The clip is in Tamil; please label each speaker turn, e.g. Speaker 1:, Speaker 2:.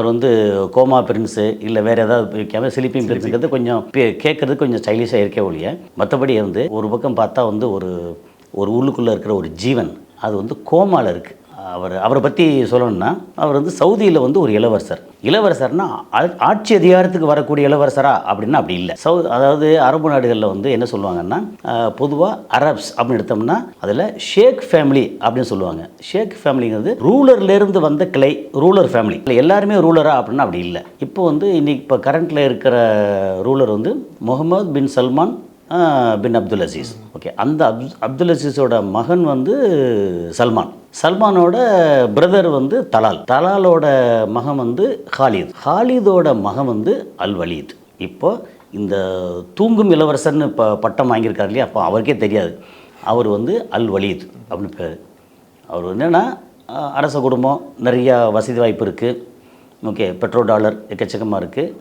Speaker 1: அவர் வந்து கோமா பிரின்ஸு இல்லை வேறு ஏதாவது வைக்காமல் ஸ்லீப்பிங் பிரின்ஸுங்கிறது கொஞ்சம் கேட்குறது கொஞ்சம் ஸ்டைலிஷாக இருக்கே ஒழிய, மற்றபடி வந்து ஒரு பக்கம் பார்த்தா வந்து ஒரு உள்ளுக்குள்ளே இருக்கிற ஒரு ஜீவன் அது வந்து கோமாவில் இருக்குது. அவரை பற்றி சொல்லணும்னா, அவர் வந்து சவுதியில் வந்து ஒரு இளவரசர்னா ஆட்சி அதிகாரத்துக்கு வரக்கூடிய இளவரசரா அப்படின்னா அப்படி இல்லை. அதாவது அரபு நாடுகளில் வந்து என்ன சொல்லுவாங்கன்னா, பொதுவாக அரப்ஸ் அப்படின்னு எடுத்தோம்னா அதில் ஷேக் ஃபேமிலி அப்படின்னு சொல்லுவாங்க. ஷேக் ஃபேமிலிங்கிறது ரூலர்லேருந்து வந்த கிளை, ரூலர் ஃபேமிலி. இல்லை எல்லாருமே ரூலரா அப்படின்னா அப்படி இல்லை. இப்போ வந்து இப்போ கரண்ட்டில் இருக்கிற ரூலர் வந்து முகமது பின் சல்மான் பின் அப்துல் அசீஸ். ஓகே, அந்த அப்துல் அசீஸோட மகன் வந்து சல்மானோட பிரதர் வந்து தலாலோட மகன் வந்து ஹாலிதோட மகன் வந்து அல் வலீத். இப்போ இந்த தூங்கும் இளவரசர்னு இப்போ பட்டம் வாங்கியிருக்காரு இல்லையா, அப்போ அவருக்கே தெரியாது அவர் வந்து அல் வலீத் அப்படின்னு பேர். அவர் என்னென்னா அரச குடும்பம், நிறையா வசதி வாய்ப்பு இருக்குது. ஓகே, பெட்ரோல் டாலர் எக்கச்சக்கமாக இருக்குது.